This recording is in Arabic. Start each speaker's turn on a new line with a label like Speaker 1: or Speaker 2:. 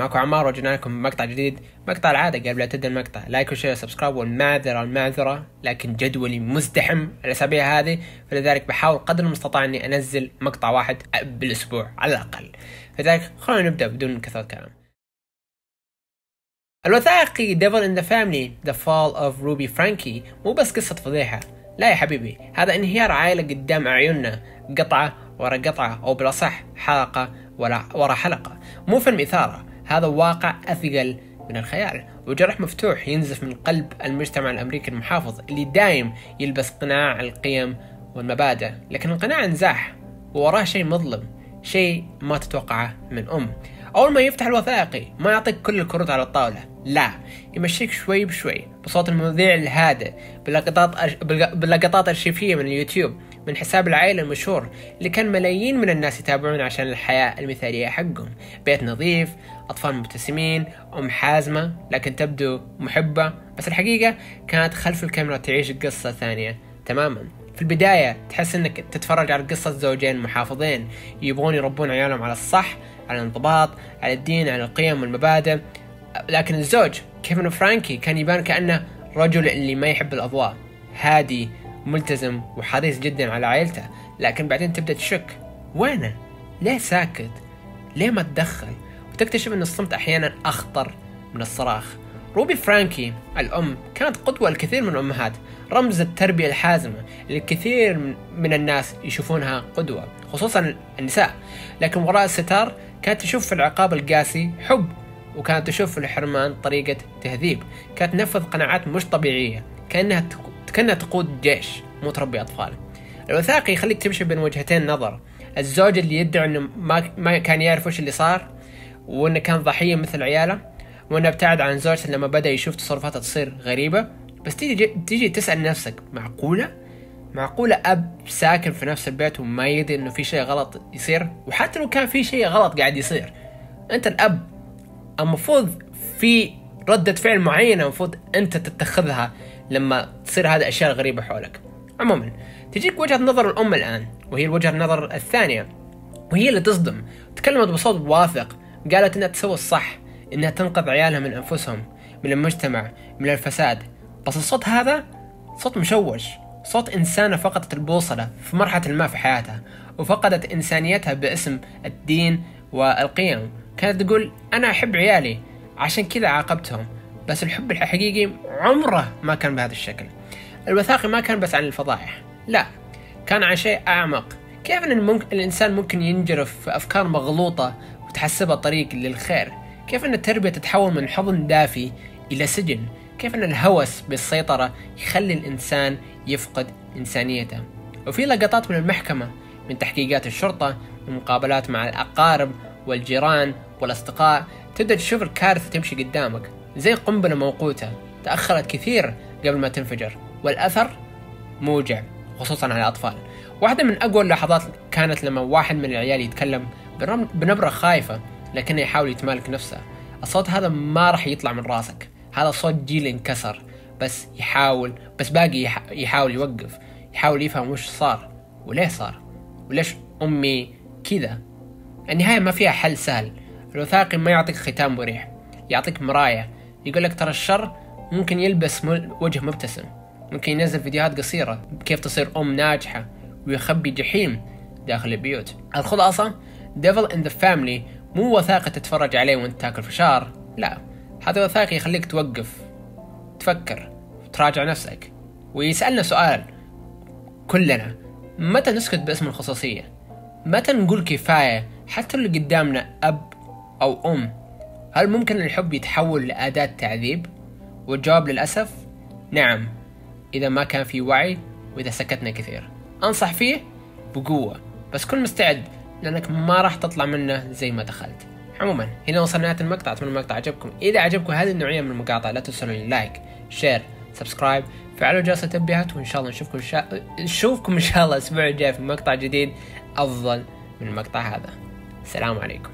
Speaker 1: معكم عمار، وجينا لكم مقطع جديد. مقطع العادة قبل لا تبدأ المقطع لايك وشير وسبسكرايب، والمعذرة لكن جدولي مزدحم الأسابيع هذه، فلذلك بحاول قدر المستطاع أني أنزل مقطع واحد بالأسبوع على الأقل. فلذلك خلونا نبدأ بدون كثرة كلام. الوثائقي Devil in the Family The Fall of Ruby Franke مو بس قصة فضيحة، لا يا حبيبي، هذا انهيار عائلة قدام أعيننا، قطعة ورا قطعة، أو بالأصح حلقة ورا حلقة. مو فيلم إثارة، هذا واقع أثقل من الخيال، وجرح مفتوح ينزف من قلب المجتمع الأمريكي المحافظ اللي دايم يلبس قناع القيم والمبادئ، لكن القناع انزاح ووراه شيء مظلم، شيء ما تتوقعه من أم. أول ما يفتح الوثائقي ما يعطيك كل الكروت على الطاولة، لا، يمشيك شوي بشوي بصوت المذيع الهادئ، بلقطات أرشيفية من اليوتيوب من حساب العائلة المشهور اللي كان ملايين من الناس يتابعون عشان الحياة المثالية حقهم. بيت نظيف، أطفال مبتسمين، أم حازمة لكن تبدو محبة، بس الحقيقة كانت خلف الكاميرا تعيش قصة ثانية تماما. في البداية تحس انك تتفرج على قصة زوجين محافظين يبغون يربون عيالهم على الصح، على الانضباط، على الدين، على القيم والمبادئ، لكن الزوج كيفن فرانكي كان يبان كأنه رجل اللي ما يحب الأضواء، هادي ملتزم وحريص جدا على عائلته. لكن بعدين تبدأ تشك، وينه؟ ليه ساكت؟ ليه ما تدخل؟ وتكتشف ان الصمت احيانا اخطر من الصراخ. روبي فرانكي الأم كانت قدوة لكثير من الأمهات، رمز التربية الحازمة اللي الكثير من الناس يشوفونها قدوة، خصوصا النساء. لكن وراء الستار كانت تشوف في العقاب القاسي حب، وكانت تشوف في الحرمان طريقة تهذيب، كانت تنفذ قناعات مش طبيعية، كأنها تقود جيش مو تربي أطفال. الوثائقي يخليك تمشي بين وجهتين نظر، الزوج اللي يدعي أنه ما كان يعرف وش اللي صار، وأنه كان ضحية مثل عياله، وأنه ابتعد عن زوجته لما بدأ يشوف تصرفاتها تصير غريبة. بس تيجي تسأل نفسك، معقولة أب ساكن في نفس البيت وما يدري أنه في شيء غلط يصير؟ وحتى لو كان في شيء غلط قاعد يصير، أنت الأب المفروض في ردة فعل معينة المفروض أنت تتخذها لما تصير هذه الأشياء الغريبة حولك. عموما تجيك وجهة نظر الأم الآن، وهي الوجهة النظر الثانية، وهي اللي تصدم. تكلمت بصوت واثق، قالت إنها تسوي الصح، إنها تنقذ عيالها من أنفسهم، من المجتمع، من الفساد. بس الصوت هذا صوت مشوش، صوت إنسانة فقدت البوصلة في مرحلة ما في حياتها، وفقدت إنسانيتها باسم الدين والقيم. كانت تقول أنا أحب عيالي عشان كذا عاقبتهم، بس الحب الحقيقي عمره ما كان بهذا الشكل. الوثائقي ما كان بس عن الفضائح، لا، كان عن شيء أعمق. كيف أن الإنسان ممكن ينجرف في أفكار مغلوطة وتحسبها طريق للخير؟ كيف أن التربية تتحول من حضن دافي إلى سجن؟ كيف أن الهوس بالسيطرة يخلي الإنسان يفقد إنسانيته؟ وفي لقطات من المحكمة، من تحقيقات الشرطة، من مقابلات مع الأقارب والجيران والأصدقاء، تبدأ تشوف الكارثة تمشي قدامك زي قنبلة موقوتة تأخرت كثير قبل ما تنفجر، والأثر موجع خصوصا على الأطفال. واحدة من أقوى اللحظات كانت لما واحد من العيال يتكلم بنبرة خايفة لكنه يحاول يتمالك نفسه. الصوت هذا ما راح يطلع من راسك، هذا صوت جيل انكسر، بس باقي يحاول يوقف، يحاول يفهم وش صار وليه صار، وليش أمي كذا. النهاية ما فيها حل سهل. الوثائقي ما يعطيك ختام مريح، يعطيك مراية، يقولك ترى الشر ممكن يلبس وجه مبتسم، ممكن ينزل فيديوهات قصيرة كيف تصير أم ناجحة، ويخبي جحيم داخل البيوت. الخلاصة Devil in the Family مو وثائقي تتفرج عليه وانت تاكل فشار، لا، هذا وثائقي يخليك توقف، تفكر، تراجع نفسك، ويسألنا سؤال كلنا: متى نسكت باسم الخصوصية؟ متى نقول كفاية حتى اللي قدامنا أب أو أم؟ هل ممكن الحب يتحول لأداة تعذيب؟ والجواب للأسف نعم، إذا ما كان في وعي، وإذا سكتنا كثير. أنصح فيه بقوة، بس كن مستعد لأنك ما راح تطلع منه زي ما دخلت. عموما هنا وصلنا نهاية المقطع، أتمنى المقطع عجبكم. إذا عجبكم هذه النوعية من المقاطع لا تنسوا لايك، شير، سبسكرايب، فعلوا جرس التنبيهات، وإن شاء الله نشوفكم إن شاء الله الأسبوع الجاي في مقطع جديد أفضل من المقطع هذا. السلام عليكم.